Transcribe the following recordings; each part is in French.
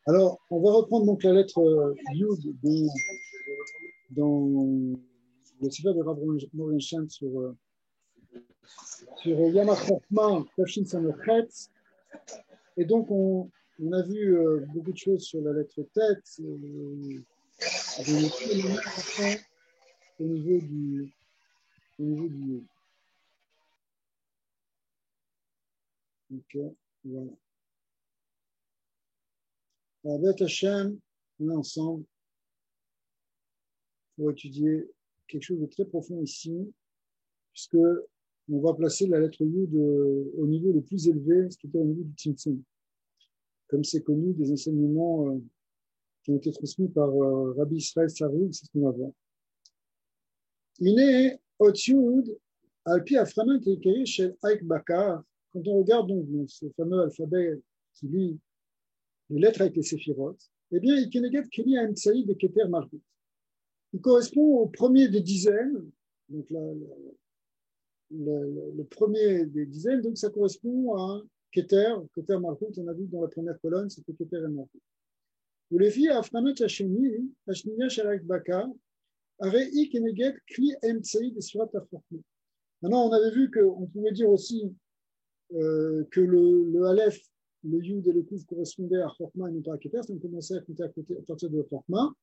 Alors, on va reprendre donc la lettre Yud dans le Sefer de Rav Morgenstern sur Yom HaChokma, Tafshin Samochet. Et donc, on a vu beaucoup de choses sur la lettre Tet, au niveau du Yud. Ok, voilà. Avec Hachem, on est ensemble pour étudier quelque chose de très profond ici, puisque on va placer la lettre Yud au niveau le plus élevé, c'est-à-dire au niveau du Tzimtzum. Comme c'est connu des enseignements qui ont été transmis par Rabbi Israël Sarug, c'est ce qu'on va voir. Il est au Yud, Alpi Aframan qui est écrit chez Aïk Bakar. Quand on regarde donc ce fameux alphabet qui lit les lettres avec les séphirotes, eh bien, il Keneget Keli Amtsaï de Keter Margut. Il correspond au premier des dizaines, donc le premier des dizaines, donc ça correspond à Keter Margut, on a vu dans la première colonne, c'était Keter et Margut. Ou les filles Afranot Hasheni, Hashniya Sharak Bakar, Arei Keneget Kli Amtsaï de Surat Afrachmi. Maintenant, on avait vu qu'on pouvait dire aussi que le Aleph, le Yud et le Kouf correspondaient à Chokma et non pas à Keter, donc on commençait à compter à partir de Chokma.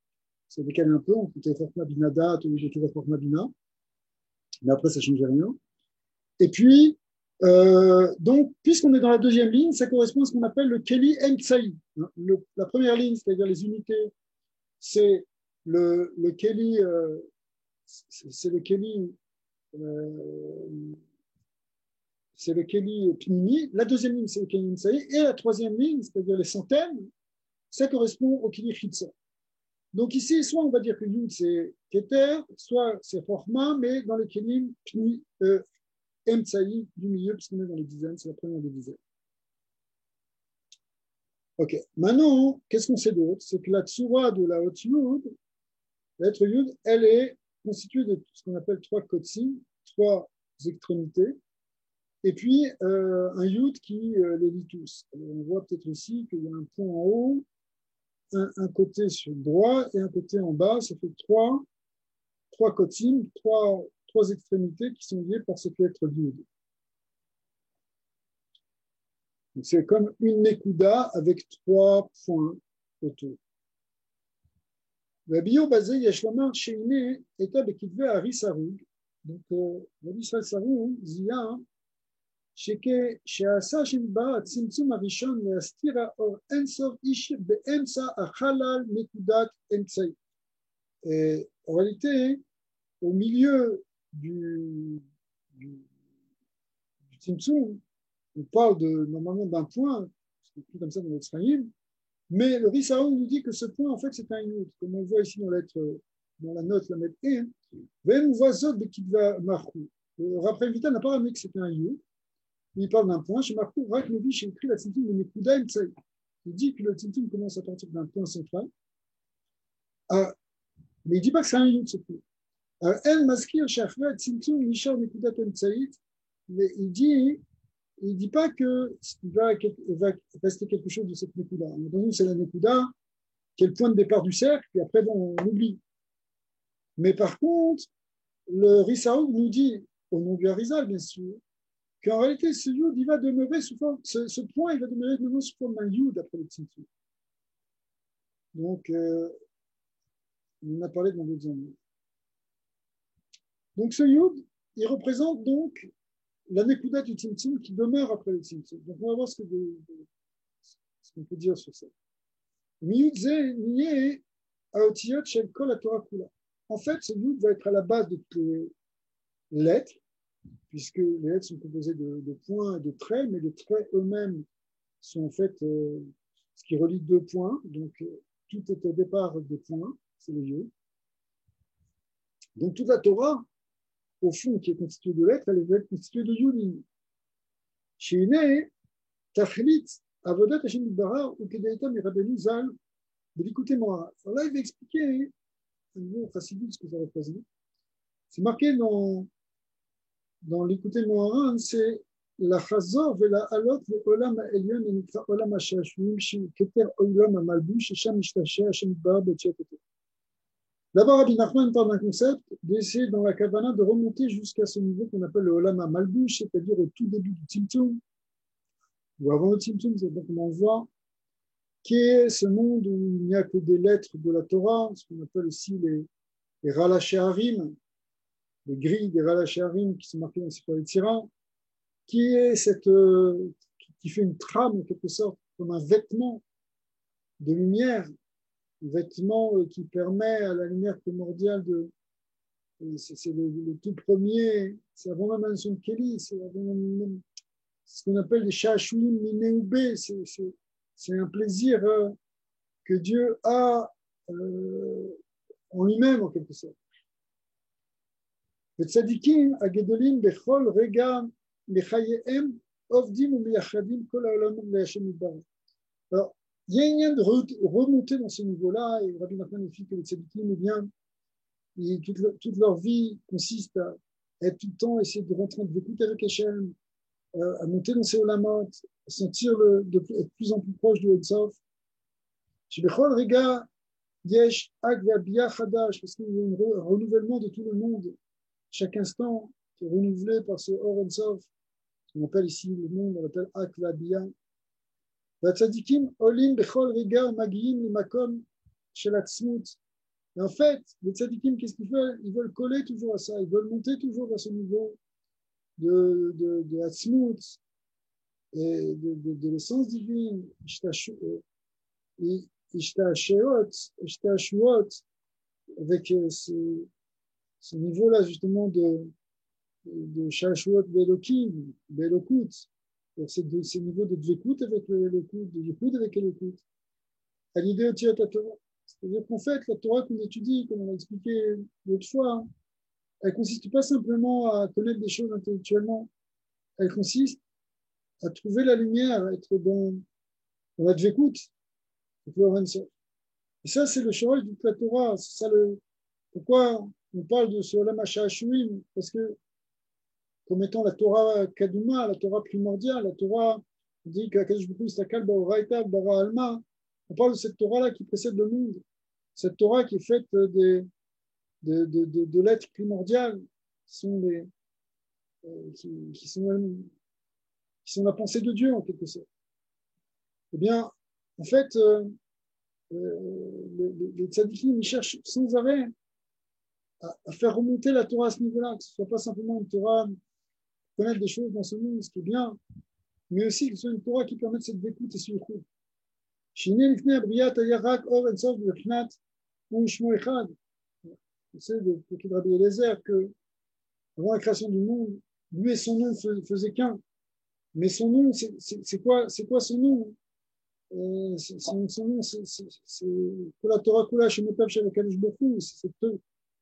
Ça décale un peu, on comptait Chokma Binadat ou j'étais Chokma Bina, mais après ça ne changeait rien. Et puis, donc, puisqu'on est dans la deuxième ligne, ça correspond à ce qu'on appelle le Keli Emtsaï. La première ligne, c'est-à-dire les unités, c'est le Keli, c'est le Keli Pnimi, la deuxième ligne, c'est le Keli Emtsaï, et la troisième ligne, c'est-à-dire les centaines, ça correspond au Keli Chitza. Donc ici, soit on va dire que Yud c'est Keter, soit c'est Chokma, mais dans le Kelim Emtsaï du milieu, puisqu'on est dans les dizaines, c'est la première des dizaines. Ok, maintenant, qu'est-ce qu'on sait d'autre? C'est que la tsura de la haute Yud, la lettre Yud, elle est constituée de ce qu'on appelle trois kotsim, trois extrémités, et puis un Yud qui les lie tous. Alors, on voit peut-être ici qu'il y a un point en haut, un côté sur le droit et un côté en bas, ça fait trois kotsim, trois extrémités qui sont liées par cette lettre Yud. Donc c'est comme une nekuda avec trois points autour. La bio basée Yeshlamar Sheine est avec Kitve Ari Sarug. Donc, Rabbi Israël Sarug, Zia, Sheke Sheasa Shimba, Tzimtzum Arishon, Leastira Or Ensov Ish Beemsa Achalal Nekudat Emtsai. Et en réalité, au milieu du Tzimtzum, on parle normalement d'un point, c'est plus comme ça dans l'Extraïm, mais le Rissaoum nous dit que ce point, en fait, c'est un Yud, comme on le voit ici dans la note, la lettre E. Vem Vazot de Kitva Markou. Le Raphaël Vita n'a pas ramené que c'était un Yud. Il parle d'un point. Chez Markou, Rak Nevi, j'ai écrit la Tzimtzum de Nekuda Emtsai. Il dit que le Tzimtzum commence à partir d'un point central. Mais il ne dit pas que c'est un Yud, ce point. El Maskir Shachra Tzimtzum Nishar Nekuda Emtsai. Il dit pas qu'il va rester quelque chose de cette Nekuda. Entendu, c'est la Nekuda qui est le point de départ du cercle, puis après, bon, on oublie. Mais par contre, le Rissaoug nous dit, au nom du Harizal, bien sûr, qu'en réalité, ce Yud, il va demeurer sous forme, ce point, il va demeurer sous forme d'un Yud après le Tzimtzum. Donc, on en a parlé dans d'autres endroits. Donc, ce Yud, il représente donc la Nekuda du Tzimtzum qui demeure après le Tzimtzum. Donc, on va voir ce qu'on peut dire sur ça. En fait, ce Yud va être à la base de toutes les lettres, puisque les lettres sont composées de points et de traits, mais les traits eux-mêmes sont en fait ce qui relie deux points. Donc, tout est au départ des points, c'est le Yud. Donc, toute la Torah, au fond, qui est constituée de lettres, elle va être constituée de Yudim. Shine, Tachlit, Avodat Hashem Barar, ou Kedaïta Mirabenu Zal, de l'écouter moi. Alors là, il va expliquer un mot facile ce que ça représente. C'est marqué dans l'écouter Moharan, c'est לחזור ולעלות לעולם העליון הנקרא עולם השעשועים שהוא כתר עולם המלבוש ששם משתעשע השם יתברך בצ'טתו. D'abord, Rabbi Nachman parle d'un concept d'essayer dans la kavana de remonter jusqu'à ce niveau qu'on appelle le Olam HaMalbush, c'est-à-dire au tout début du Tzimtzum, ou avant le Tzimtzum, c'est donc on voit, qui est ce monde où il n'y a que des lettres de la Torah, ce qu'on appelle aussi les Ralaché Harim, les grilles des Ralaché Harim qui sont marquées dans le Sefer Yetzira, qui est qui fait une trame en quelque sorte, comme un vêtement de lumière, un vêtement qui permet à la lumière primordiale c'est le tout premier, c'est avant même la notion de Kéli, c'est même ce qu'on appelle les Sha'ashuim Mineubé, c'est un plaisir que Dieu a en lui-même en quelque sorte. Le tzadikim agedolim bechol rega mechayehem ovdim ou meyachadim kol haolam leHashem yitbarach. Alors, il y a une lien de remonter dans ce niveau-là, et Rabbi Nachman explique que les tzadikim, eh bien, toute leur vie consiste à être tout le temps, essayer de rentrer en d'écouter avec Hachem, à monter dans ces olamot, à sentir être de plus en plus proche du Ein-Sof. Chez Bechol Rega, Yesh Agva Bia Chadash, parce qu'il y a un renouvellement de tout le monde, chaque instant, qui est renouvelé par ce Or Ein-Sof, on appelle ici le monde, on l'appelle Agva Bia. והצדיקים עולים בכל רגע ומגיעים למקום של עצמות. Et en fait, les tzadikim, qu'est-ce qu'ils veulent? Ils veulent coller toujours à ça, ils veulent monter toujours à ce niveau de Hatzmut et de l'essence divine, Ishta'ashuot, avec ce niveau-là justement de Sha'ashuot Be'elokim, Be'elokut, ces niveaux de Dvekut avec l'Elokut, de Yekut avec l'Elokut, à l'idée de la Torah. C'est-à-dire qu'en fait, la Torah qu'on étudie, comme on l'a expliqué l'autre fois, elle ne consiste pas simplement à connaître des choses intellectuellement, elle consiste à trouver la lumière, à être dans la Dvekut, et ça, c'est le shoraj de la Torah. C'est ça pourquoi on parle de ce Olam HaSha'ashuim, parce que comme étant la Torah Kaduma, la Torah primordiale, la Torah, on dit qu'Akadosh Baruch Hu Istakal Ba'oraita Bara Alma, on parle de cette Torah-là qui précède le monde, cette Torah qui est faite de lettres primordiales, qui sont la pensée de Dieu en quelque sorte. Eh bien, en fait, les tzadikim, ils cherchent sans arrêt à faire remonter la Torah à ce niveau-là, que ce ne soit pas simplement une Torah connaître des choses dans ce monde, ce qui est bien, mais aussi que ce soit une Torah qui permette cette écoute et ce yichud. On sait depuis Rabbi Eliezer que avant la création du monde, lui et son nom ne faisaient qu'un. Mais son nom, c'est quoi son nom? Son nom, c'est la Torah Kula Shemotav Shel HaKadosh Baruch Hu,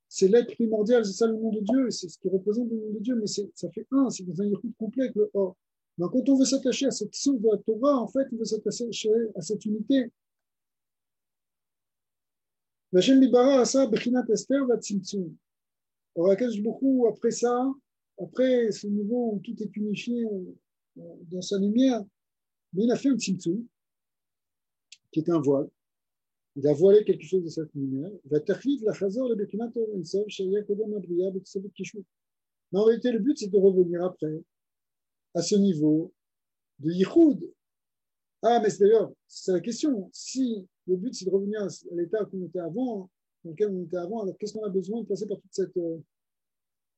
c'est l'être primordial, c'est ça le nom de Dieu, c'est ce qui représente le nom de Dieu, mais ça fait un, c'est dans un yichud complet avec le Or. Donc quand on veut s'attacher à cette source de la Torah, en fait, on veut s'attacher à cette unité. L'Hashem Libara a ça, Bechinat Esther va Tzimtzum. Alors HaKadosh Baruch Hu, après ça, après ce niveau où tout est unifié dans sa lumière, mais il a fait un Tzimtzum, qui est un voile. Il a voilé quelque chose de cette lumière. Mais en réalité, le but, c'est de revenir après à ce niveau de yichud. Ah, mais d'ailleurs, c'est la question. Si le but, c'est de revenir à l'état qu'on était avant, dans lequel on était avant, alors qu'est-ce qu'on a besoin de passer par toutes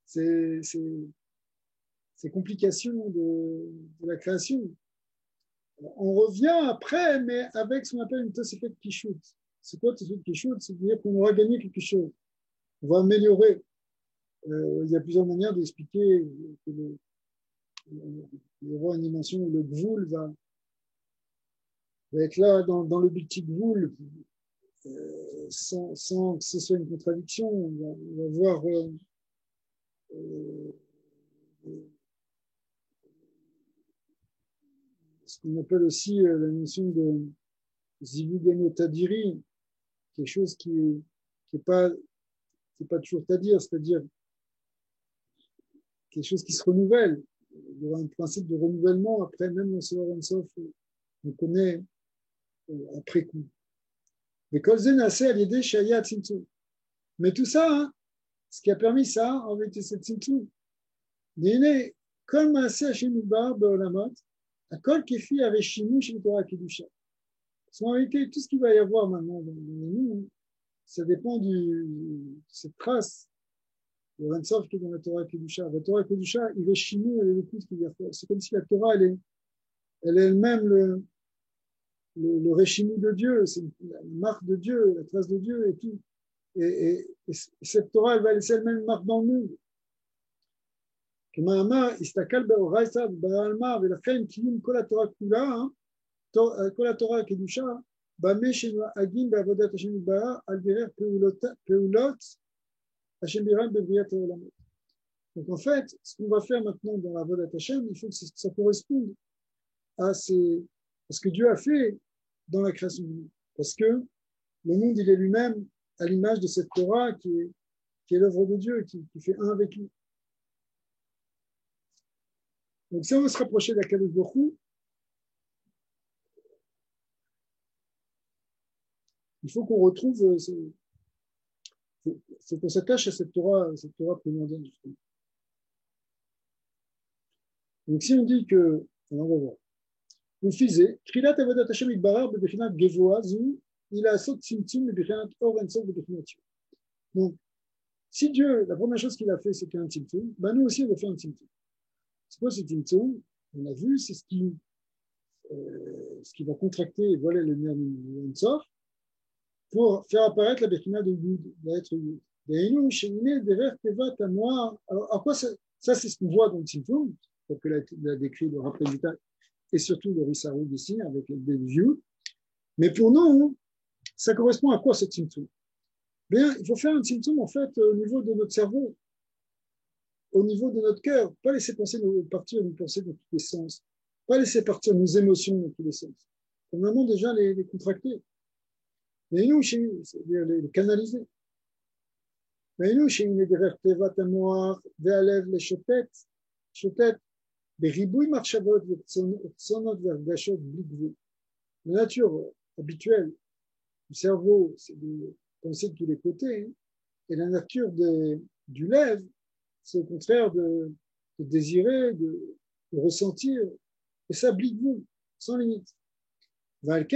ces complications de la création? On revient après, mais avec ce qu'on appelle une Tosefet Kishut. C'est quoi Tosefet Kishut? C'est-à-dire qu'on aura gagné quelque chose. On va améliorer. Il y a plusieurs manières d'expliquer qu'il y aura une dimension où le Gvoul va être là dans le Bilti Gvoul, sans que ce soit une contradiction. On va voir ce qu'on appelle aussi la notion de Zivugano Tadiri, quelque chose qui n'est pas toujours Tadir, c'est-à-dire quelque chose qui se renouvelle. il y aura un principe de renouvellement après, même dans ce Sof, on connaît après coup. Mais Kolzen a assez à l'idée Shaya Tzimtzum. Mais tout ça, hein, ce qui a permis ça, en vérité, c'est Tzimtzum. Dîner, comme assez Hachem Ubar, Beolamot, à Kol Kefi avec Shimu chez Torah Kedusha. En réalité, tout ce qu'il va y avoir maintenant dans nous, ça dépend de cette trace. Le Rensov qui est dans la Torah Kedusha. La Torah Kedusha, il est Shimu, elle est le coup qu'il y a fait. C'est comme si la Torah, elle est elle-même le Réchimu de Dieu, c'est la marque de Dieu, la trace de Dieu et tout. Et cette Torah, elle va laisser elle-même une marque dans le monde. כמאמר, הסתכל באורייתא ובעלמא, ולכן קיום כל התורה כולה, כל התורה הקדושה, במה שנוהגים בעבודת השם יתברך, על דרך פעולות השם יתברך בבריאת העולמות. Donc en fait, ce qu'on va faire maintenant dans la Vodat Hashem, il faut que ça corresponde à ce que Dieu a fait dans la création du monde. Parce que le monde, il est lui-même à l'image de cette Torah qui est l'œuvre de Dieu, qui fait un avec lui. Donc, si on veut se rapprocher d'Akadosh Baruch Hu, il faut qu'on retrouve, faut qu'on s'attache à cette Torah primordiale. Donc, si on dit que, alors on va voir, on faisait, Trilat Avodat Hashem Yitbarar bebechinat Gevoa Zu, il a sot Tzimtzum bebechinat Or Ensof bebechinat. Donc, si Dieu, la première chose qu'il a fait, c'est qu'il y a un Tzimtzum, ben nous aussi, on va faire un Tzimtzum. C'est quoi ce Tzimtzum? On a vu, c'est ce qui va contracter et voiler le lumière de Ensof pour faire apparaître la Bechina de Yud, la lettre Yud. Alors, à quoi ça, c'est ce qu'on voit dans le Tzimtzum, parce que l'a décrit le rappel du Tal, et surtout le Rissaroud ici, avec le Yud. Mais pour nous, ça correspond à quoi ce Tzimtzum? Bien, il faut faire un Tzimtzum, en fait, au niveau de notre cerveau, au niveau de notre cœur, pas laisser partir nos pensées dans tous les sens, pas laisser partir nos émotions dans tous les sens. Faut vraiment déjà les contracter. Mais nous, c'est-à-dire les canaliser. Mais nous, chez une derrière Tevat Amoar, Ve'alev les Shotet, Beribouy Marchavot, Tsonot Vergashot, Bligvou. La nature habituelle du cerveau, c'est de penser de tous les côtés, et la nature du lèvre, c'est au contraire de désirer, de ressentir, et ça Bligvou, sans limite. C'est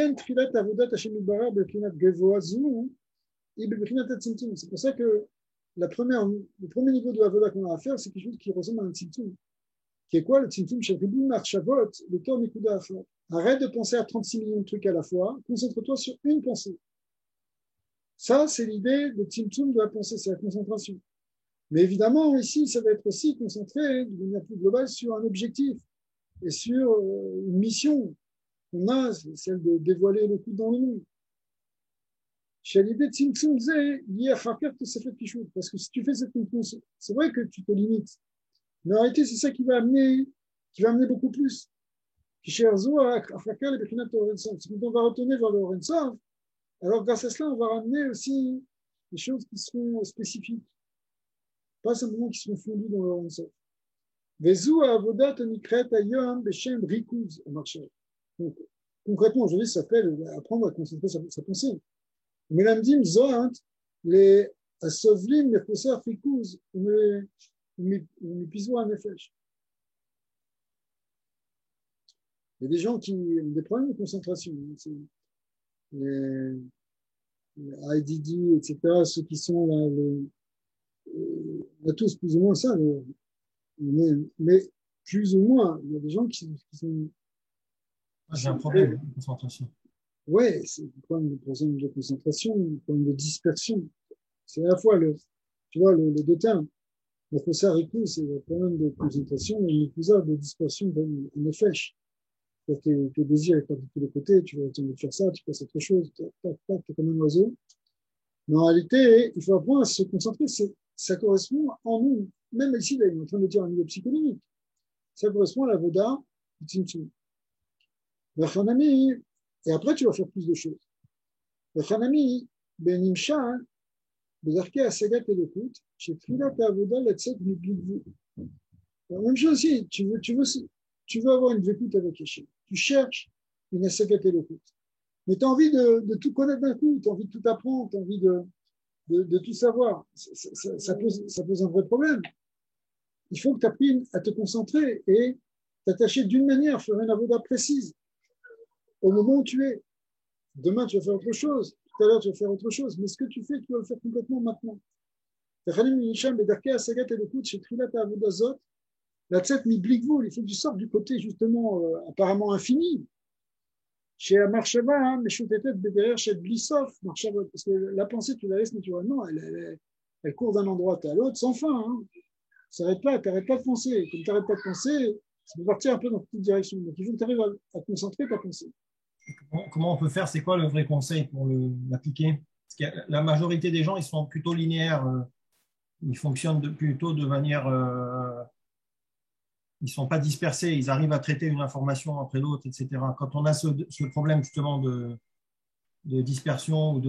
pour ça que le premier niveau de Avoda qu'on a à faire, c'est quelque chose qui ressemble à un Tzimtzum. Qui est quoi le Tzimtzum? Le temps Nikuda. Arrête de penser à 36 millions de trucs à la fois, concentre-toi sur une pensée. Ça, c'est l'idée de Tzimtzum de la pensée, c'est la concentration. Mais évidemment, ici, ça va être aussi concentré de manière plus globale sur un objectif et sur une mission qu'on a, c'est celle de dévoiler le coup dans le monde. Chez l'idée de Tzimtzum, c'est lié à Fakir que ça fait quelque chose. Parce que si tu fais cette conclusion, c'est vrai que tu te limites. Mais en réalité, c'est ça qui va amener beaucoup plus. C'est quand on va retourner vers le Orensov, alors grâce à cela, on va ramener aussi des choses qui seront spécifiques. Pas simplement qui seront fondues dans le Orensov. Vezu avodat nikret ayom beshem rikuz au marché. Donc, concrètement, aujourd'hui, ça s'appelle apprendre à concentrer sa pensée. Mais là, me dit, les asovlim, les professeurs rikuz, mais pisou à nefesh. Il y a des gens qui ont des problèmes de concentration. Les IDD, etc., ceux qui sont là, on a tous plus ou moins ça. Mais plus ou moins, il y a des gens qui sont. J'ai un problème de concentration. Oui, c'est un problème de concentration, un problème de dispersion. C'est à la fois tu vois, le deux termes. Le professeur Riku, c'est le problème de concentration et le pouvoir de dispersion en effet. Tes désirs étant de tous les côtés, tu vas faire ça, tu passes autre chose, tu es comme un oiseau. Mais en réalité, il faut apprendre à se concentrer. Ça correspond en nous. Même ici, là, il est en train de dire un niveau psychologique. Ça correspond à la Voda du Tzimtzum. Et après, tu vas faire plus de choses. Le Chanami, Ben Imshan, Bezarke Asagat Elokut, chez Trilat Avoda, Letzet Miglivou. La même chose aussi, tu veux avoir une écoute avec Hachem. Tu cherches une assagat et l'écoute. Mais tu as envie de tout connaître d'un coup, tu as envie de tout apprendre, tu as envie de tout savoir. Ça pose un vrai problème. Il faut que tu apprennes à te concentrer et t'attacher d'une manière, faire une avoda précise au moment où tu es. Demain, tu vas faire autre chose. Tout à l'heure, tu vas faire autre chose. Mais ce que tu fais, tu vas le faire complètement maintenant. Il faut que tu sortes du côté justement apparemment infini. Chez Marshava, mais je suis peut-être derrière chez Blissoff, parce que la pensée, tu la laisses naturellement, elle court d'un endroit à l'autre sans fin. Hein. Ça n'arrête pas, tu n'arrêtes pas de penser. Comme tu n'arrêtes pas de penser, ça peut partir un peu dans toute direction. Donc il faut que tu arrives à te concentrer ta pensée. Comment on peut faire? C'est quoi le vrai conseil pour l'appliquer? Parce que la majorité des gens, ils sont plutôt linéaires. Ils fonctionnent plutôt de manière. Ils ne sont pas dispersés. Ils arrivent à traiter une information après l'autre, etc. Quand on a ce problème justement de dispersion ou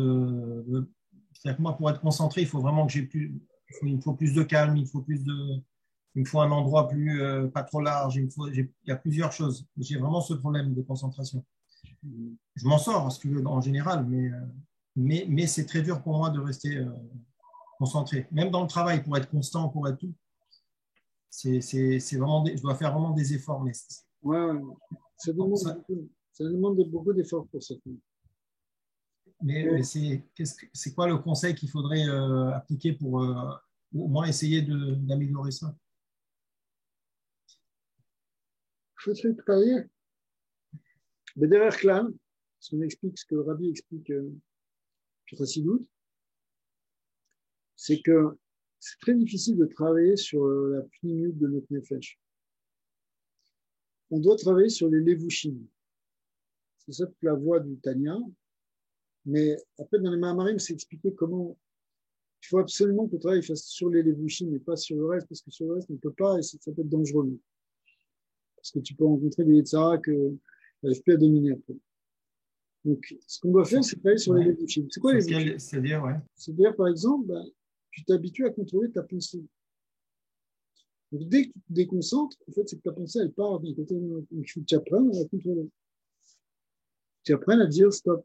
c'est-à-dire que moi, pour être concentré, il faut vraiment que il me faut plus de calme, il me faut un endroit plus pas trop large. Il y a plusieurs choses. J'ai vraiment ce problème de concentration. Je m'en sors en général, mais c'est très dur pour moi de rester concentré. Même dans le travail, pour être constant, pour être tout, c'est vraiment je dois faire vraiment des efforts. Mais ouais. Ça demande beaucoup d'efforts pour ça. Mais c'est quoi le conseil qu'il faudrait appliquer pour au moins essayer d'améliorer ça? Je vais travailler. Mais derrière Klan, ce qu'on explique, ce que le Rabbi explique sur Chassidut, c'est que c'est très difficile de travailler sur la pnimiut de notre nefesh. On doit travailler sur les levushim. C'est ça toute la voie du Tanya. Mais après, dans les Mahamarim, c'est expliqué comment il faut absolument que le travail fasse sur les levushim et pas sur le reste, parce que sur le reste, on ne peut pas et ça peut être dangereux. Parce que tu peux rencontrer des Yitzhara que tu n'arrives plus à dominer après. Donc, ce qu'on doit faire, c'est travailler sur les levushim. C'est quoi les levushim? C'est-à-dire, ouais. C'est-à-dire, par exemple, tu t'habitues à contrôler ta pensée. Donc, dès que tu te déconcentres, en fait, c'est que ta pensée, elle part d'un côté. Il faut que tu apprennes à la contrôler. Tu apprennes à dire stop,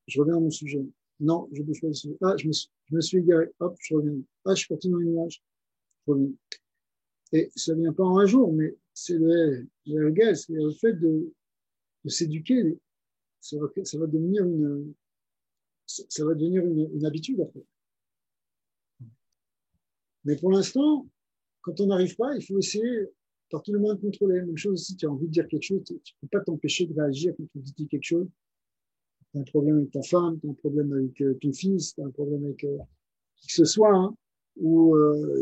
je reviens à mon sujet. Non, je bouge pas de sujet. Ah, je me suis égaré. Hop, je reviens. Ah, je suis parti dans une nuage. Je reviens. Et ça ne vient pas en un jour, mais c'est le gaz, c'est le fait de s'éduquer. Ça va devenir une habitude après. Mais pour l'instant, quand on n'arrive pas, il faut essayer par tout le monde de contrôler. Même chose aussi, tu as envie de dire quelque chose, tu ne peux pas t'empêcher de réagir quand on te dit quelque chose. Tu as un problème avec ta femme, tu as un problème avec ton fils, tu as un problème avec qui que ce soit, hein, ou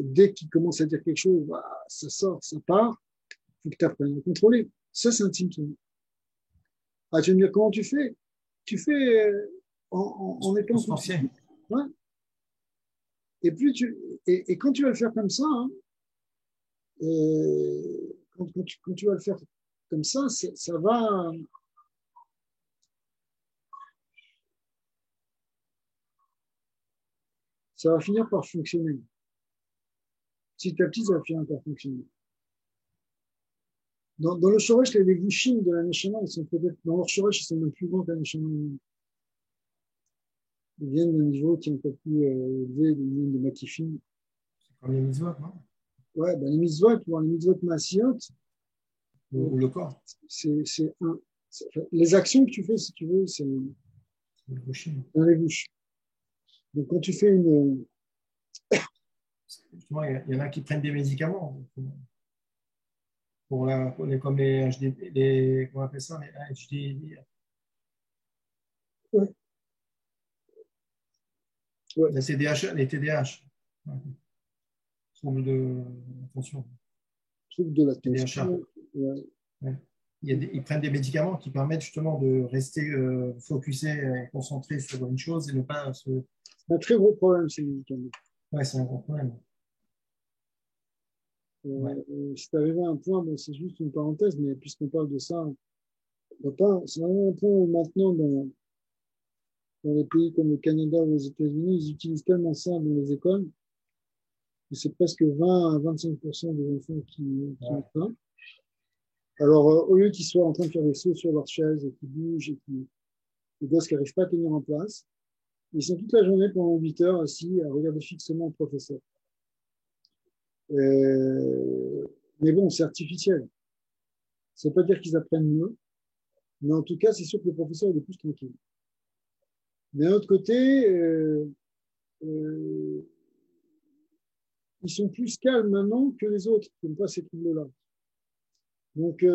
dès qu'il commence à dire quelque chose, bah, ça sort, ça part, il faut que tu apprennes à contrôler. Ça, c'est un symptôme. Ah, tu vas me dire, comment tu fais? Tu fais en étant forcé. Ouais. Et, et quand tu vas le faire comme ça, hein, quand tu vas le faire comme ça va finir par fonctionner. Petit à petit, ça va finir par fonctionner. Dans le Shoresh, les Vushim de la Neshama, ils sont peut-être, dans leur Shoresh, ils sont même plus grands que la Neshama. Ils viennent d'un niveau qui est un peu plus élevé, ils viennent de Matifim. C'est comme les mitzvot, non? Ouais, ben les mitzvot, les mitzvot Maasiot, ou le corps. Les actions que tu fais, si tu veux, c'est dans les bouches. Donc, quand tu fais une. Justement, il y en a qui prennent des médicaments comme les HD, comment on appelle ça, les HD. Ouais. Ouais. Les TDAH. Troubles de l'attention. Troubles de l'attention. Ouais. Ouais. Ils prennent des médicaments qui permettent justement de rester focusé et concentré sur une chose et ne pas se. C'est un très gros problème, ces médicaments. Ouais, c'est un gros problème. C'est arrivé à un point, bon, c'est juste une parenthèse, mais puisqu'on parle de ça, c'est vraiment un point où maintenant, dans les pays comme le Canada ou les États-Unis, ils utilisent tellement ça dans les écoles c'est presque 20 à 25% des enfants qui ont faim. Alors, au lieu qu'ils soient en train de faire des sauts sur leur chaise et qu'ils bougent et les gosses qui n'arrivent pas à tenir en place, ils sont toute la journée pendant 8 heures assis à regarder fixement le professeur. Mais bon, c'est artificiel. Ça ne veut pas dire qu'ils apprennent mieux, mais en tout cas, c'est sûr que le professeur est le plus tranquille. Mais d'un autre côté, ils sont plus calmes maintenant que les autres qui n'ont pas ces troubles-là. Donc,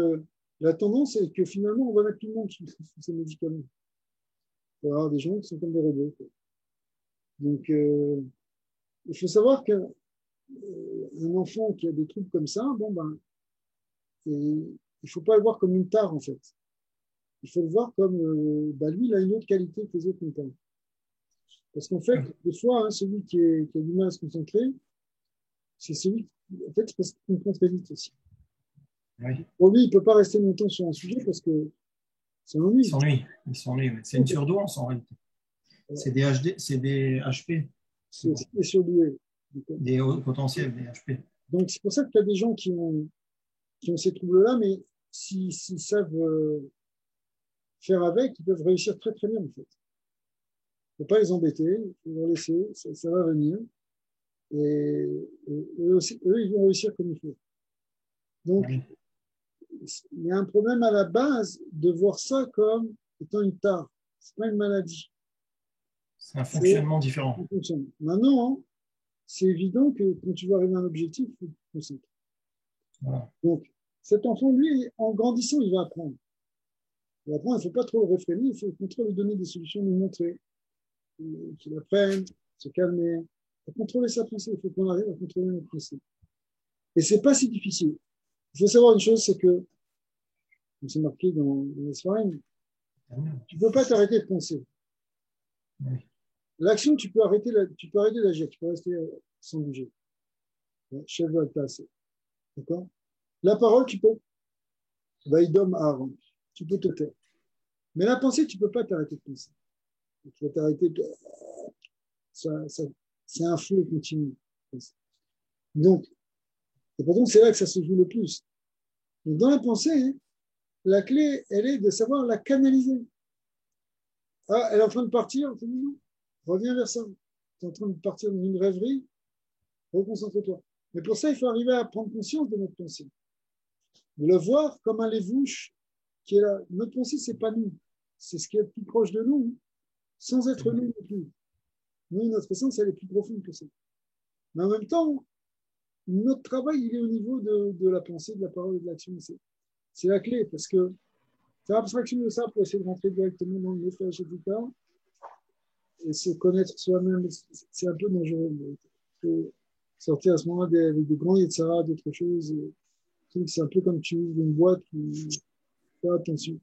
la tendance est que finalement, on va mettre tout le monde sous ces médicaments. Il va y avoir des gens qui sont comme des robots. Donc, il faut savoir qu'un enfant qui a des troubles comme ça, bon, ben, il ne faut pas le voir comme une tare, en fait. Il faut le voir comme, lui, il a une autre qualité que les autres n'ont pas. Parce qu'en fait, des fois, celui qui a du mal à se concentrer, c'est celui qui, en fait, c'est parce qu'il comprend très vite aussi. Oui. Pour lui, il ne peut pas rester longtemps sur un sujet parce que c'est un ennui. Il s'ennuie. C'est une surdouance en réalité. C'est des HP. C'est des surdoués. Des hauts potentiels, des HP. Donc, c'est pour ça que tu as des gens qui ont ces troubles-là, mais s'ils savent faire avec, ils peuvent réussir très, très bien, en fait. Il ne faut pas les embêter, il faut les laisser, ça va venir. Et eux, ils vont réussir comme il faut. Donc, oui. Il y a un problème à la base de voir ça comme étant une tare. Ce n'est pas une maladie. C'est un fonctionnement différent. Maintenant, c'est évident que quand tu vas arriver à un objectif, il faut te concentrer. Voilà. Donc, cet enfant, lui, en grandissant, il va apprendre. Il va apprendre, il ne faut pas trop le réfréner, il faut au contraire lui donner des solutions, lui montrer qu'il apprenne, se calmer, à contrôler sa pensée. Il faut qu'on arrive à contrôler notre pensée. Et ce n'est pas si difficile. Il faut savoir une chose, c'est que, comme c'est marqué dans les Sfarim, tu ne peux pas t'arrêter de penser. Oui. L'action, tu peux arrêter d'agir, tu peux rester sans bouger. Chef va passer. D'accord? La parole, tu peux. Vaïdom Aaron. Tu peux te taire. Mais la pensée, tu ne peux pas t'arrêter de penser. Tu vas t'arrêter. C'est un flot continu. Donc, et pourtant, c'est là que ça se joue le plus. Donc, dans la pensée, la clé, elle est de savoir la canaliser. Ah, elle est en train de partir, non, reviens vers ça. Tu es en train de partir dans une rêverie, reconcentre-toi. Mais pour ça, il faut arriver à prendre conscience de notre pensée. De le voir comme un lévouche qui est là. Notre pensée, ce n'est pas nous. C'est ce qui est le plus proche de nous, sans être nous non plus. Nous, notre essence, elle est plus profonde que ça. Mais en même temps, notre travail, il est au niveau de la pensée, de la parole et de l'action. C'est la clé, parce que faire abstraction de ça pour essayer de rentrer directement dans le message, etc., et se connaître soi-même, c'est un peu dangereux. Il faut sortir à ce moment-là avec des grands yetzara, d'autres choses. C'est un peu comme tu ouvres une boîte, fais attention.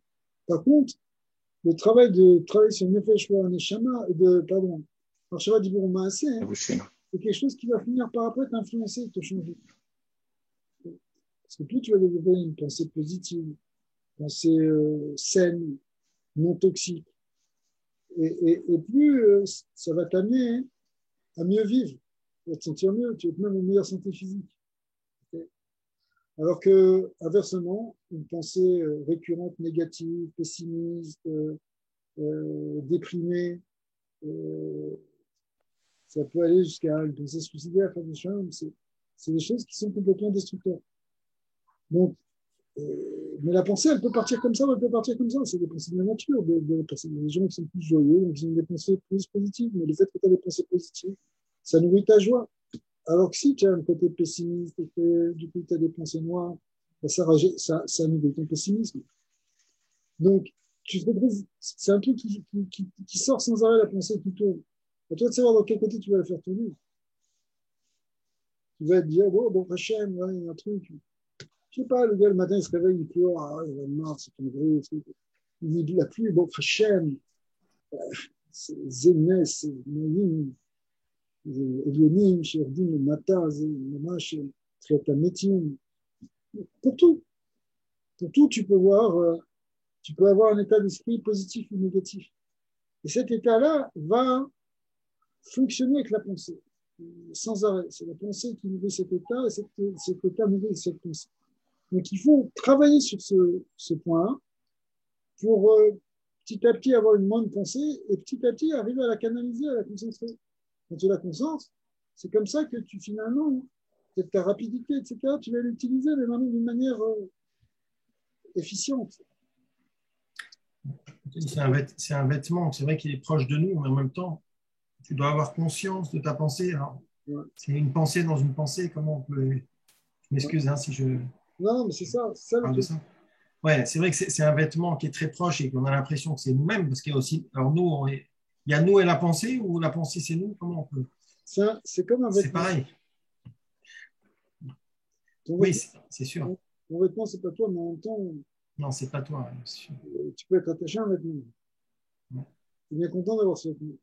Par contre, le travail de travailler sur Nefesh Neshama, Marshava Dibour Maaseh, c'est quelque chose qui va finir par après t'influencer, te changer. Parce que plus tu vas développer une pensée positive, une pensée saine, non toxique, et plus ça va t'amener à mieux vivre, tu vas te sentir mieux, tu vas être même en meilleure santé physique. Okay. Alors que, inversement, une pensée récurrente, négative, pessimiste, déprimée, ça peut aller jusqu'à une pensée suicidaire, faire des choses, c'est des choses qui sont complètement destructeurs. Donc, mais la pensée, elle peut partir comme ça, ou elle peut partir comme ça. C'est des pensées de la nature, des gens qui sont plus joyeux, donc ils ont des pensées plus positives. Mais le fait que tu as des pensées positives, ça nourrit ta joie. Alors que si tu as un côté pessimiste, et que du coup tu as des pensées noires, ça nourrit ton pessimisme. Donc, tu te retrouves, c'est un truc qui sort sans arrêt la pensée qui tourne. À toi de savoir dans quel côté tu vas le faire tourner. Tu vas te dire, bon, Hachem, il y a un truc. Je sais pas, le gars, le matin, il se réveille, il pleure, il va marre, c'est ton vrai. Il dit la pluie, bon, Hachem, c'est Zénès, c'est Naïm, Elionim, Sherdim, le matin, Mamash, Triatamétim. Pour tout, tu peux avoir un état d'esprit positif ou négatif. Et cet état-là va fonctionner avec la pensée. sans arrêt. C'est la pensée qui nourrit cet état et cet état nourrit cette pensée. Donc il faut travailler sur ce point pour petit à petit avoir une bonne pensée et petit à petit arriver à la canaliser, à la concentrer. Quand tu la concentres, c'est comme ça que tu finalement, ta rapidité, etc., tu vas l'utiliser, mais vraiment d'une manière efficiente. C'est un vêtement, c'est vrai qu'il est proche de nous, mais en même temps, tu dois avoir conscience de ta pensée. Alors, Ouais. c'est une pensée dans une pensée, comment on peut. Je m'excuse hein, si je Non, mais c'est ça le parle de truc. ça. Ouais, c'est vrai que c'est un vêtement qui est très proche et qu'on a l'impression que c'est nous-mêmes, parce qu'il y a aussi. Alors, nous, il y a nous et la pensée, ou la pensée c'est nous, comment on peut. C'est comme un C'est vêtement. pareil. Ton Oui, vêtement, c'est sûr. ton vêtement, c'est pas toi, mais en même temps, Non, c'est pas toi. tu peux être attaché à un vêtement. Ouais. Tu es bien content d'avoir ce vêtement.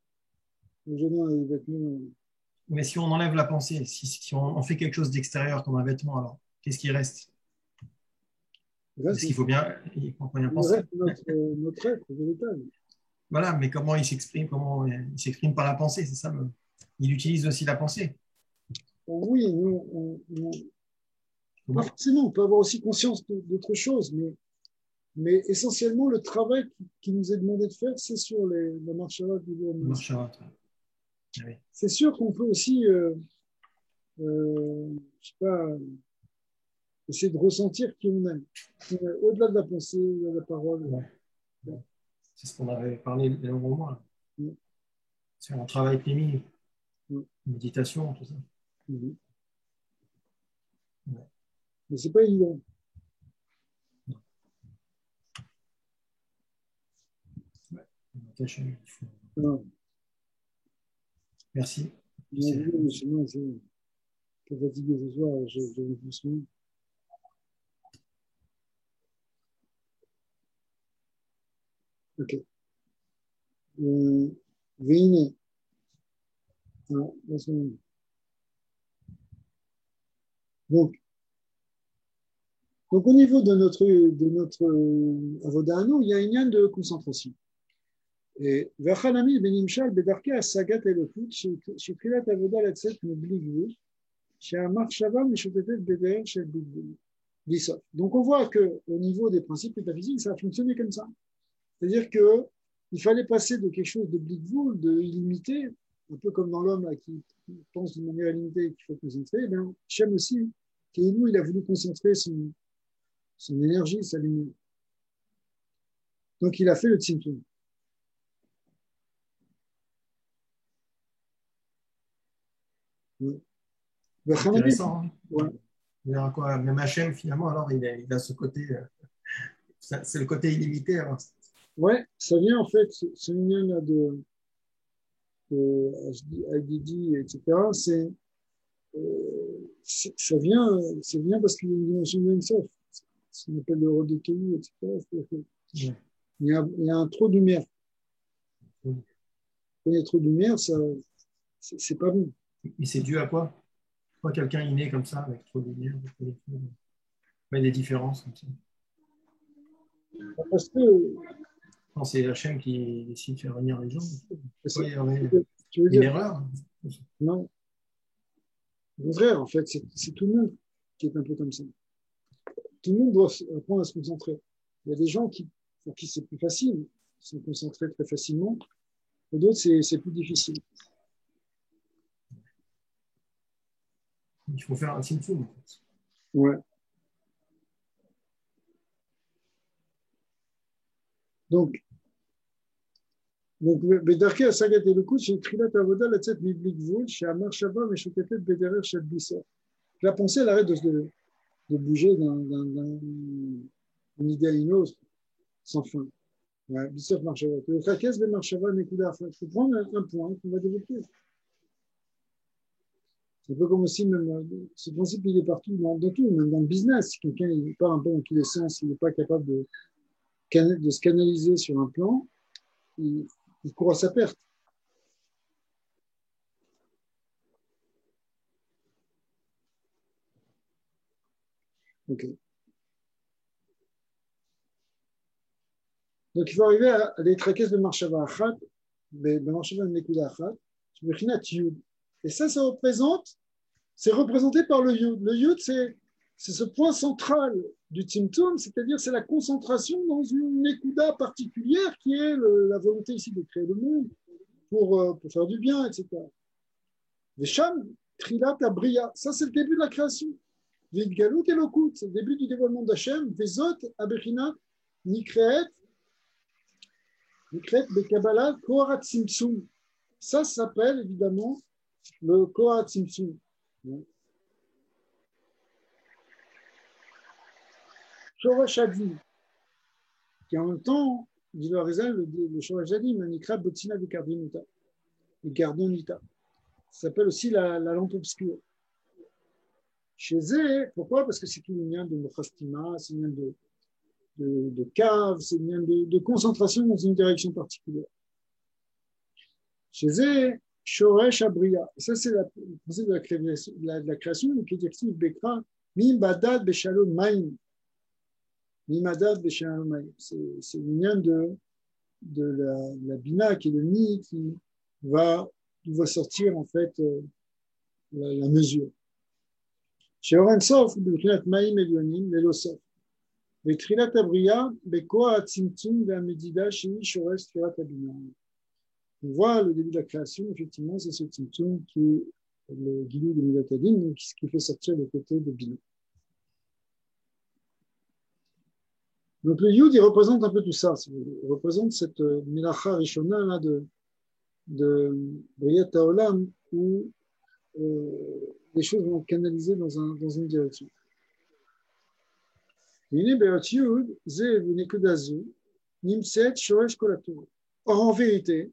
J'ai bien les vêtements. Mais si on enlève la pensée, si on fait quelque chose d'extérieur comme un vêtement, alors qu'est-ce qui reste? Il reste, Parce qu'il faut bien il penser. reste notre être véritable. Voilà, mais comment il s'exprime? Comment il s'exprime par la pensée, c'est ça. Il utilise aussi la pensée. Oui, pas forcément, on peut avoir aussi conscience d'autre chose, mais essentiellement, le travail qui nous est demandé de faire, c'est sur la marche arrière du gouvernement. Oui. C'est sûr qu'on peut aussi, je sais pas, essayer de ressentir qui on est, au-delà de la pensée, de la parole. Ouais. Ouais. C'est ce qu'on avait parlé au moment. Ouais. C'est un travail pénible, Ouais. méditation, tout ça. Mhm. Ouais. Mais c'est pas évident. Ouais. Non. Merci. Non, sinon, c'est fatigué ce soir, j'ai doucement. Ok. Véiné. Donc, au niveau de notre Avodano, il y a un lien de concentration. Et Vachanami Benimshal Bedarke Asagat Elokut, chez Trilat Avoda Latzet Mebligvu, chez Amar Shava Meshotetet Beder chez Blissof. Donc on voit qu'au niveau des principes métaphysiques, ça a fonctionné comme ça. C'est-à-dire qu'il fallait passer de quelque chose de Bligvu, de illimité, un peu comme dans l'homme qui pense d'une manière illimitée et qu'il faut concentrer, eh Shem aussi, Keinu, il a voulu concentrer son énergie, sa lumière. Donc il a fait le tzimtzum. Ouais. Intéressant. Hein. Ouais. Quoi, même Hachem, finalement, alors, il a ce côté, c'est le côté illimité. Alors. Ouais, ça vient en fait, ce lien là de IDD, etc. Ça vient parce qu'il y a une dimension de l'Insof, ce qu'on appelle le rôle de Kéhu, etc. Ouais. Il y a un trop de lumière. Quand il y a trop de lumière, c'est pas bon. Mais c'est dû à quoi? Pourquoi quelqu'un est né comme ça, avec trop de lumière, mais des différences comme ça? Parce que. Non, c'est Hachem qui décide de faire venir les gens. Pourquoi il y aurait tu veux une dire, erreur? Non. Au contraire, en fait, c'est tout le monde qui est un peu comme ça. Tout le monde doit apprendre à se concentrer. Il y a des gens pour qui c'est plus facile, ils sont concentrés très facilement, et d'autres, c'est plus difficile. Il faut faire un tzimtzum, en fait. Ouais. Donc, בדרכי השגת אלוקות של תחילת העבודה לצאת מבלי גבול, שאמר שווה משוטטת בדרך של בליסה. La pensée, elle arrête de bouger d'une idée à une autre, sans fin. Blissof marchava. Le chakez de marchava nekuda. Il faut prendre un point qu'on va développer. C'est un peu comme aussi, même, ce principe, il est partout, dans tout, même dans le business. Si quelqu'un il part un peu dans tous les sens, il n'est pas capable de se canaliser sur un plan, il court à sa perte. Ok. Donc il faut arriver à des traquesses de marshava achat, de marshava nekuda achat, bechinat yud. Et ça représente, c'est représenté par le yud. Le yud, c'est ce point central du tzimtzum, c'est-à-dire c'est la concentration dans une nekuda particulière qui est la volonté ici de créer le monde pour faire du bien, etc. Vesham, trilat abriya, ça c'est le début de la création. V'idgalut elokut, c'est le début du dévoilement d'Hachem. Vezot abechina nikreet bekabbalah koharat tzimtzum. Ça s'appelle évidemment le koharat tzimtzum. Shorash Adi, qui en même temps, dit le Harizal, le Shorash Adi, Manikra Botsina de Cardinita, le Gardonita. Ça s'appelle aussi la lampe obscure. Chez eux, pourquoi? Parce que c'est tout le lien de Mochastima, c'est le lien de cave, c'est le lien de concentration dans une direction particulière. Chez eux, Shoresh Abriya. Ça, c'est le principe de la création, qui est actif Bekra, Mim Badad Beshalom Maim. Mimadad Beshalom Maim. C'est le lien de la Bina, qui est le Ni, qui va sortir en fait la mesure. Chez Orensof, Bekrinat Maim Elionim, Lelosof. Betrilat Abriya, Bekoa Atzimtzum, Ve'amedida, Sheni Shoresh Tirat Abina. On voit le début de la création, effectivement, c'est ce Tzimtzum qui est le Gilou de Midatadin, qui fait sortir le côté de Bina. Donc le Yud, il représente un peu tout ça. Il représente cette Melacha Rishona là, de Briyat HaOlam où les choses vont canaliser dans une direction. Or, en vérité,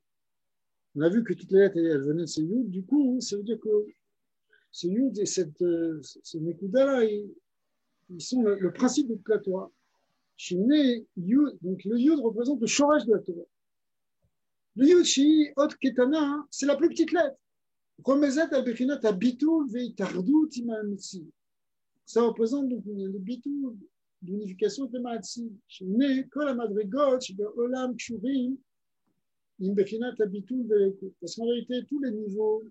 on a vu que toutes les lettres elles venaient de ce Yud, du coup, ça veut dire que ce Yud et ce Nekuda-là, ils sont le principe de toute la Torah. Donc le Yud représente le Shoresh de la Torah. Le Yud, Shi, Ot Ketana, c'est la plus petite lettre. Remezet al-Bechinat Abitul Veitardut Imamitsi. Ça représente donc le Bitul, l'unification de Maatsi. Shine, Kol Amadrigot, Shiber Olam Kshurim, Imbechinat Abitul Veikut. Parce qu'en réalité, tous les niveaux,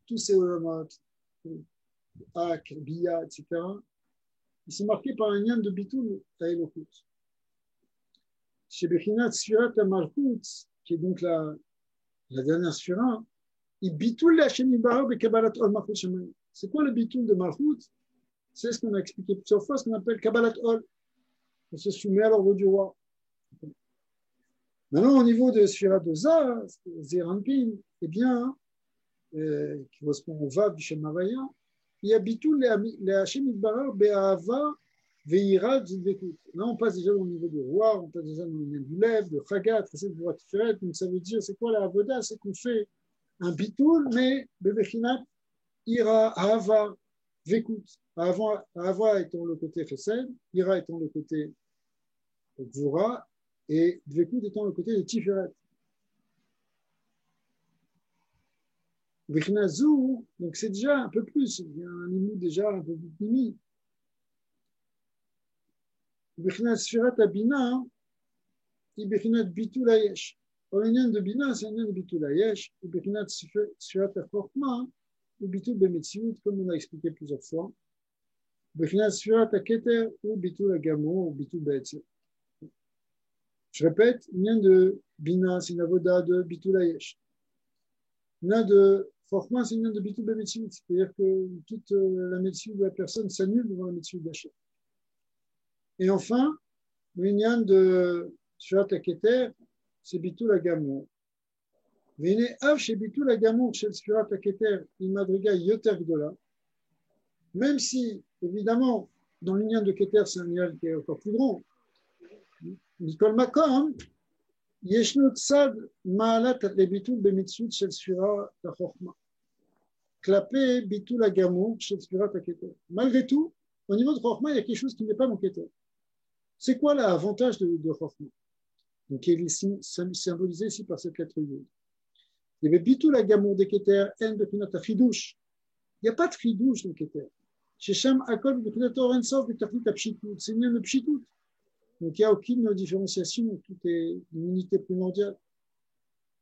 tous ces Olamot, Ak, Bia, etc., ils sont marqués par un lien de Bitul à Elokut. Chez Bechinat Sfirat Amalchut, qui est donc la dernière Sfira, il Bitul Hashem Yibara Bekabbalat Ol Malchut Shemayim. C'est quoi le Bitul de Malchut? C'est ce qu'on a expliqué plusieurs fois, ce qu'on appelle Kabbalat Ol. On se soumet à l'ordre du roi. Maintenant, au niveau de Sfirat de Zeranpin, eh bien, qui correspond au Vav du Shem Havaya, il y a Bitul le Hashem Yibara Be'ava Ve'ira Zidvekut. Là, on passe déjà au niveau du roi, on passe déjà au niveau du Lev, de Chagat, donc ça veut dire, c'est quoi la Avoda? C'est qu'on fait un Bitul, mais Bebechinat Ira Hava Vekut. Hava étant le côté Chesed, Ira étant le côté Gvura, et Vekut étant le côté de Tiferet. Bechinat Zou, donc c'est déjà un peu plus, il y a un niveau déjà un peu plus limite. Bechinat Sfirat Abina, et Bechinat Bitul Hayesh. Le lien de Bina, c'est un lien de Bitul Hayesh, et Bechinat Sfirat Achorma, ou Bitul Bemetziut, comme on l'a expliqué plusieurs fois. Bechinat Sfirat Aketer, ou Bitul Agamo, ou Bitul Be'etzer. Je répète, lien de Bina, c'est une avoda de Bitul Hayesh. Lien de Chorma, c'est une lien de Bitul Bemetziut, c'est-à-dire que toute la médecine de la personne s'annule devant la médecine d'Hachem. Et enfin, l'union de Sfirat Aketer, c'est Bitul Agamo. Vene av chez Bitul Agamo, chez Sfirat Aketer, il madriga yoter gdola. Même si, évidemment, dans l'union de Keter, c'est un lien qui est encore plus grand. Nikol Makom, Yeshnu Tzad Maalat le Bitul Bemitzut chez Sfirat Achorma. Clapé Bitul Agamo, chez Sfirat Aketer. Malgré tout, au niveau de Chorma, il y a quelque chose qui n'est pas dans Keter. C'est quoi l'avantage de Chorma? Donc, il est symbolisé ici par cette lettre Yud. Il y avait Bitul Agamo de Keter, En Bechinat Chidouche. Il n'y a pas de Chidouche dans Keter. Shesham Akol Bechinat Orensov Betachlit Apshitut. C'est une Pshitut. Donc, il n'y a aucune différenciation. Tout est une unité primordiale.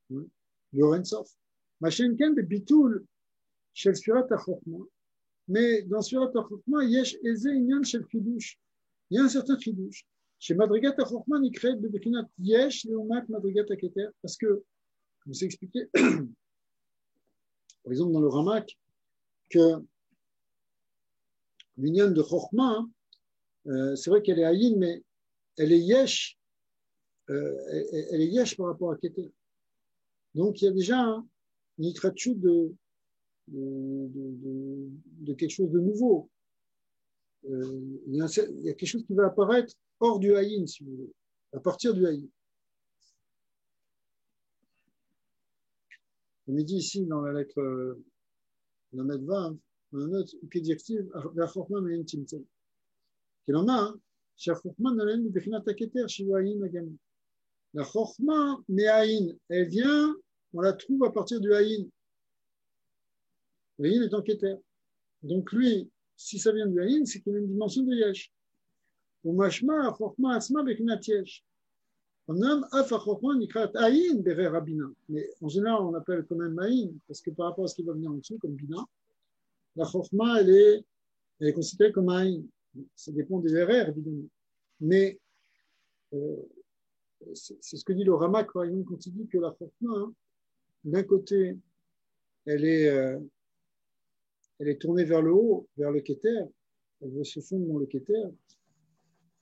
Le Orensov. Machenken bebitul shel Sfirat HaChokhma. Mais dans Sfirat HaChokhma, yesh eze inyan shel chidush. Il y a un certain chidush. Chez Madrigat HaChokhma, nikret bebechinat yesh leumat Madrigat HaKeter. Parce que, comme c'est expliqué, par exemple dans le Ramak, que l'union de Chokhma, c'est vrai qu'elle est Ayin, mais elle est Yesh, elle est Yesh par rapport à Keter. Donc il y a déjà une itrachu de quelque chose de nouveau. Il y a quelque chose qui va apparaître hors du Ayin, si vous voulez, à partir du Ayin. On me dit ici dans la lettre la Medva, on a une note qui est directive la Chokhma Me'en Timtzem. Qu'il en a, la Chokhma Me'en Bechinat HaKeter, Shiva Ayin Agam. La Chokhma Me'ayin, elle vient, on la trouve à partir du Ayin. Le Ayin est en Keter. Donc lui, si ça vient du Ayin, c'est qu'il a une dimension de Yesh. Ou Mashma, Chokhma Asma Bechinat Yesh. On nomme Af HaChokhma Nikrat Ayin Berer Rabina. Mais en général, on appelle quand même Ayin, parce que par rapport à ce qui va venir en dessous, comme Bina, la Chokhma, elle est considérée comme Ayin. Ça dépend des RR, évidemment. Mais c'est ce que dit le Ramak, par exemple, quand il dit que la Chokhma, d'un côté, elle est tournée vers le haut, vers le Keter, elle veut se fondre dans le Keter,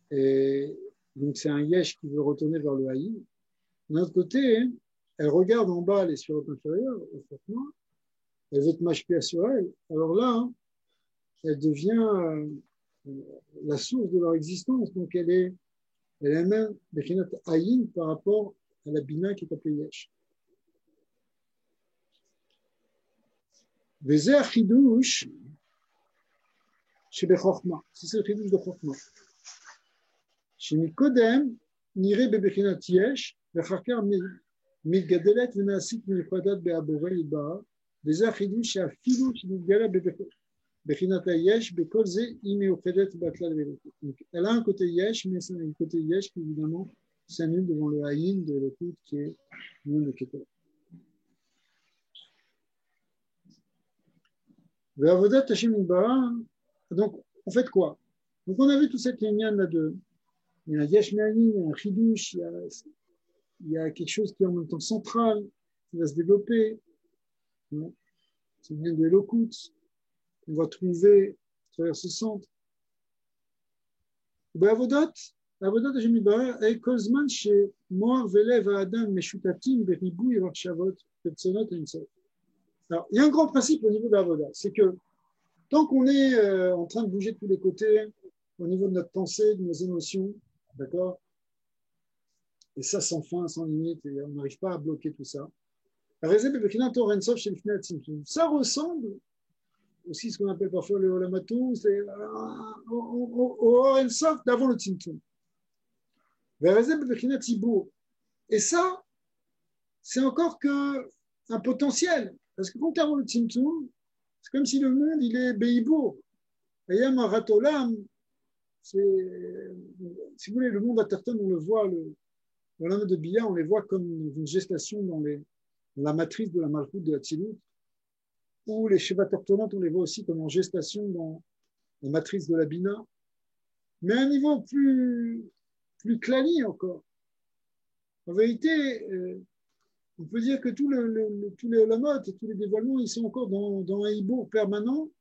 et donc c'est un Yesh qui veut retourner vers le Haïm. D'un autre côté, elle regarde en bas les surotes inférieures, elle veut te mâcher sur elle. Alors là, elle devient la source de leur existence. Donc elle est même Bechinat Haïm par rapport à la Bina qui est appelée Yesh. וזה החידוש שבחוכמה, זה החידוש בחוכמה. שמקודם נראה בבחינת יש, ואחר כך מתגדלת ונעשית מיוחדת בעבורי ליבה, וזה החידוש שאפילו שמתגלה בבחינת היש, בכל זה היא מיוחדת בכלל ולכות. Elle a un côté yesh, mais c'est un côté yesh qui évidemment s'annule devant le haïn de l'okut qui est le keter. Donc, on fait quoi? Donc, on a vu toute cette ligne là-dedans. Il y a un yesh me'ayin, il y a un chidush, il y a quelque chose qui est en même temps central, qui va se développer. C'est bien de l'okut. On va trouver à travers ce centre. Avodat Hashem Yitbarach est kozman chez moi velev ha'adam meshutatim beribui v'achshavot petzonot ensof. Alors, il y a un grand principe au niveau de l'avoda, c'est que tant qu'on est en train de bouger de tous les côtés, au niveau de notre pensée, de nos émotions, d'accord, et ça sans fin, sans limite, et on n'arrive pas à bloquer tout ça. Ça ressemble aussi ce qu'on appelle parfois le olamatou, c'est au Ensof d'avant le Tzimtzum. Et ça, c'est encore qu'un potentiel. Parce que contrairement au Tzimtzum, c'est comme si le monde, il est Beibour. Et Ratolam, si vous voulez, le monde à Terton, on le voit, dans l'âme de Bia, on les voit comme une gestation dans la matrice de la Malchut de Hatzilut, ou les Sheva Tortonot, on les voit aussi comme en gestation dans la matrice de la Bina, mais à un niveau plus clani encore. En vérité, on peut dire que tous les olamot et tous les dévoilements, ils sont encore dans un hibour permanent,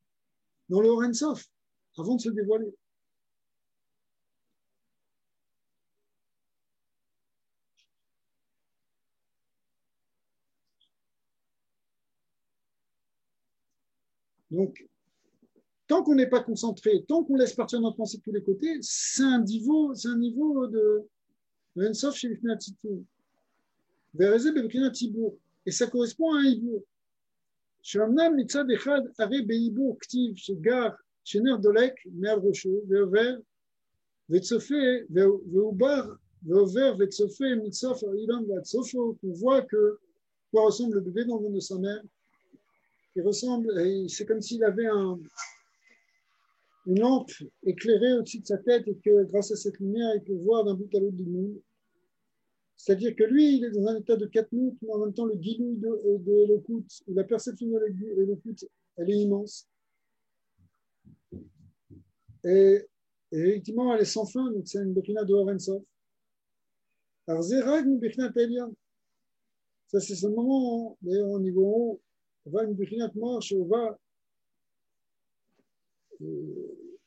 dans le Or Sof, avant de se dévoiler. Donc, tant qu'on n'est pas concentré, tant qu'on laisse partir notre pensée de tous les côtés, c'est un niveau de Ein Sof chez les Fnatsitou. Et ça correspond à un hibour. שאומנם מצד אחד הרי בעיבור כתיב שגר שנר דולק מעל ראשו ועובר וצופה ועובר ועובר וצופה מסוף העולם ועד סופו, on voit que quoi ressemble le bébé dans le ventre de sa mère. Il ressemble, c'est comme s'il avait une lampe éclairée au-dessus de sa tête et que grâce à cette lumière, il peut voir d'un bout à l'autre du monde. C'est-à-dire que lui, il est dans un état de katnout, mais en même temps, le guilou de Elokut, la perception de l'Elokut, elle est immense. Et effectivement, elle est sans fin, donc c'est une Bechina de Orensov. Alors, Zerag, une Bechina Telian. Ça, c'est ce moment, d'ailleurs, au niveau haut, on va une Bechina de marche, on va.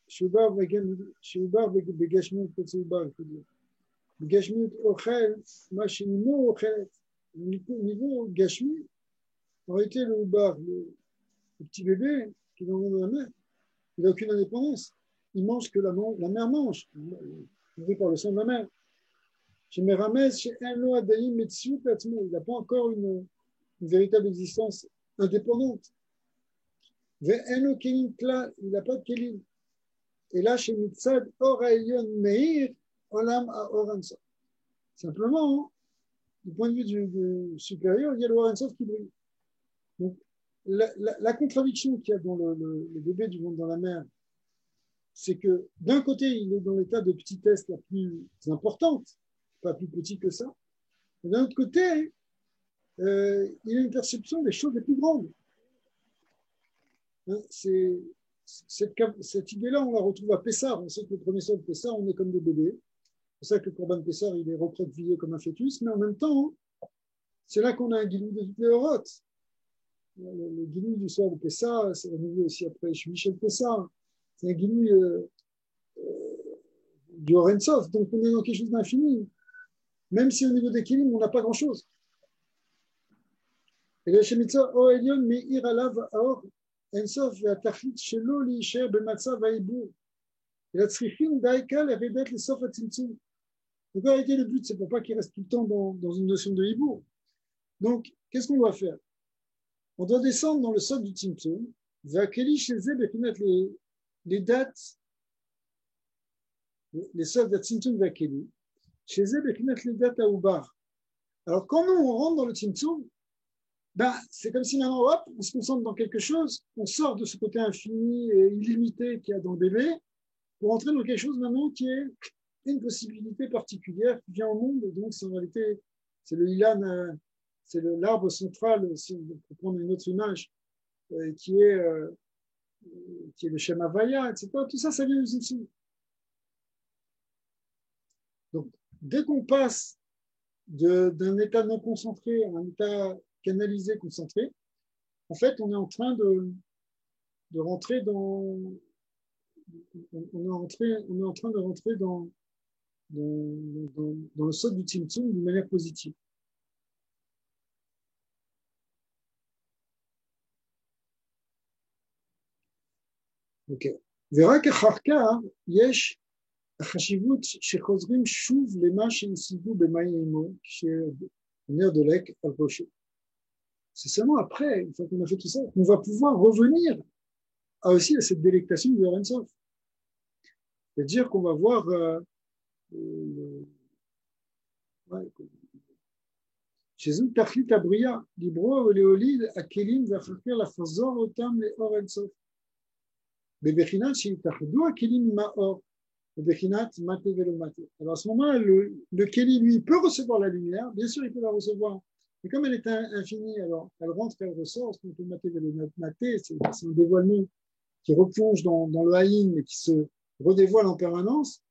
Shubar Begashmut Petsubar, il faut dire. Begashmut Ochel, Machinimo Ochel. Niveau Gashmi, en réalité, le Ubar, le petit bébé qui est dans la mer, il n'a aucune indépendance. Il mange ce que la mère mange. Il vit par le sang de la mer. Chez Merames, chez Enlo Adaïm Metsu, il n'a pas encore une véritable existence indépendante. Enlo Kelim Kla, il n'a pas de Kelim. Et là, chez Mitzad, Orayon Meir, Olam a Oransof. Simplement, hein, du point de vue du supérieur, il y a le Oransof qui brille. Donc, la contradiction qu'il y a dans le bébé du monde dans la mer, c'est que d'un côté, il est dans l'état de petitesse la plus importante, pas plus petit que ça, et d'un autre côté, il a une perception des choses les plus grandes. Hein, cette idée-là, on la retrouve à Pessar. On sait que le premier soir de Pessar, on est comme des bébés. C'est ça que le Corban Pessar, il est recroquevillé comme un fœtus, mais en même temps, c'est là qu'on a un guilou de toutes les orotes. Le guilou du soir de Pessar, c'est renouvelé aussi après chez Michel Pessar. C'est un guilou du Orensov, donc on est dans quelque chose d'infini. Même si au niveau des kilim, on n'a pas grand-chose. Et le Shemitza, O Elion, Meir Alav Aor, Ensof, et Atachlit, Shelo, Liisher, Bematza, Vaibur. Et la Tzrichin, Daikal, et Redet, les Sof, Atzimtzum. Donc, en réalité, le but, c'est pour pas qu'il reste tout le temps dans une notion de hibou. Donc, qu'est-ce qu'on doit faire? On doit descendre dans le sol du Tzimtzum, Vakeli, chez Zeb, et connaître les dates, les sols de Tzimtzum, Vakeli. Chez Zeb, et connaître les dates à Oubar. Alors, quand nous, on rentre dans le Tzimtzum, ben, c'est comme si maintenant, hop, on se concentre dans quelque chose, on sort de ce côté infini et illimité qu'il y a dans le bébé, pour entrer dans quelque chose maintenant qui est une possibilité particulière qui vient au monde. Et donc, c'est en réalité, c'est le Ilan, c'est l'arbre central, si on peut prendre une autre image, qui est le Shem Havaya, etc. Tout ça, ça vient du Tzimtzum. Donc, dès qu'on passe d'un état non concentré à un état canalisé, concentré, en fait, on est en train de rentrer dans. On est en train de rentrer dans le sol du Tzimtzum d'une manière positive. Ok. ורק אחר כך יש החשיבות שחוזרים שוב למה שהשיגו במים עמו כשנר דולק על ראשו. C'est seulement après, une fois qu'on a fait tout ça, qu'on va pouvoir revenir aussi à cette délectation du Orensov. C'est-à-dire qu'on va voir chez eux, Tachlit Abria, Libro, Léolide, Akelim, Vachakir, la Fazor, Otam, les Orensov. Bebechinat, Shitachdu, Akelim, Maor, Bebechinat, Mate, Velomate. Alors à ce moment-là, le Kelim, lui, peut recevoir la lumière, bien sûr, il peut la recevoir. Mais comme elle est infinie, alors elle rentre, elle ressort, ce qu'on peut Mate, Velomate, c'est un dévoilement qui replonge dans le haïm et qui se redévoile en permanence.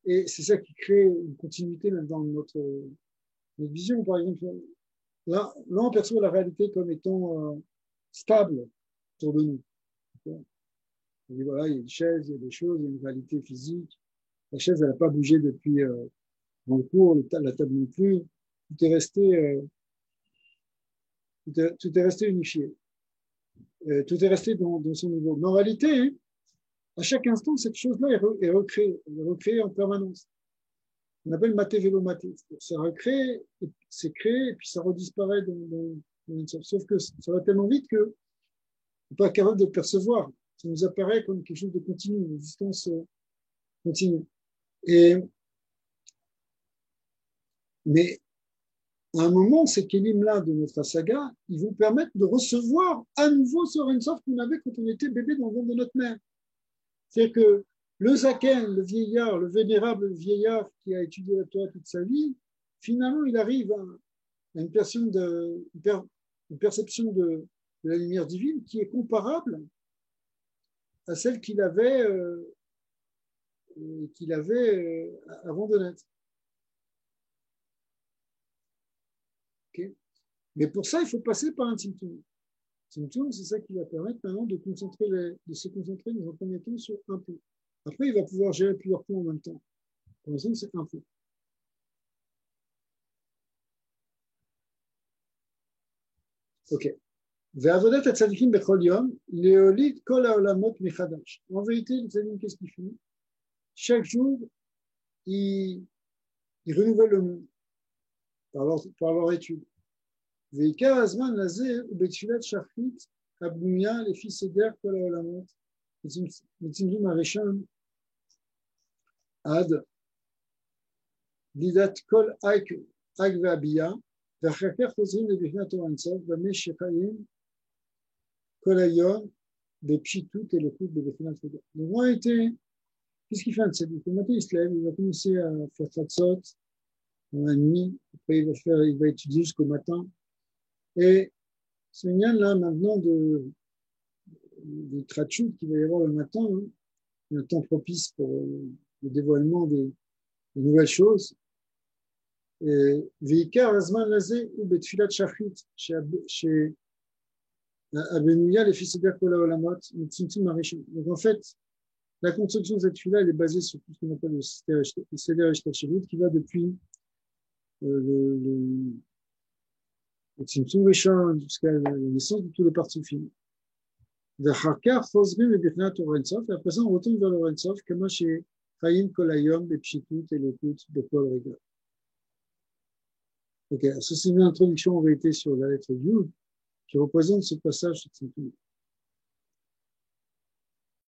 Et c'est ça qui crée une continuité même dans notre vision. Par exemple, là, on perçoit la réalité comme étant stable autour de nous. On dit, voilà, il y a une chaise, il y a des choses, il y a une réalité physique. La chaise, elle n'a pas bougé depuis dans le cours, la table non plus. Tout est resté unifié. Tout est resté dans son niveau. Mais en réalité, à chaque instant, cette chose-là est recréée en permanence. On appelle maté vélo maté. Ça recrée, c'est créé, et puis ça redisparaît dans une sorte. Sauf que ça va tellement vite qu'on n'est pas capable de le percevoir. Ça nous apparaît comme quelque chose de continu, une existence continue. Mais à un moment, ces kélim-là de notre saga, ils vont permettre de recevoir à nouveau ce Orensov qu'on avait quand on était bébé dans le ventre de notre mère. C'est-à-dire que le Zaken, le vieillard, le vénérable vieillard qui a étudié la Torah toute sa vie, finalement, il arrive à une perception de la lumière divine qui est comparable à celle qu'il avait avant de naître. Okay. Mais pour ça, il faut passer par un Tzimtzum. Tzimtzum, c'est ça qui va permettre maintenant de se concentrer dans un premier temps sur un point. Après, il va pouvoir gérer plusieurs points en même temps. Pour l'instant, c'est un point. Ok. Ve'avodat hatzadikim bechol yom, leolid kol haolamot mechadash. En vérité, les tzadikim, qu'est-ce qu'ils font? Chaque jour, ils renouvellent le monde par leur étude. Ve'ikar hazman lazeh u'betfilat shachrit abnuya lefi seder kol haolamot. Mitzimtzum harishon ad lidat kol ag ve'abiya. ואחר כך חוזרים לבחינת אור אינסוף במה שחיים כל היום בפשיטות אלוקות בבחינת חודש. Donc en réalité, qu'est-ce qu'il fait un tzaddik? Le matin, il se lève, il va commencer à faire Chatzot dans la nuit, après il va étudier jusqu'au matin. Et ce lien-là, maintenant, de Tratchout qu'il va y avoir le matin, hein, un temps propice pour le dévoilement des nouvelles choses. ועיקר הזמן לזה הוא בתפילת שחרית שהבנויה לפי סדר כל העולמות מצמצום הראשון. Donc en fait, la construction de cette tefila elle est basée sur tout ce qu'on appelle le seder השתלשלות qui va depuis le tzimtzum ראשון jusqu'à la naissance de tous les parties fines. ואחר כך חוזרים לבחינת אור אינסוף, ואחרי זה on retourne vers אור אינסוף כמו שחיים כל היום בפשיטות אלוקות בכל רגע. Ok, ça c'est une introduction en vérité sur la lettre Yud qui représente ce passage.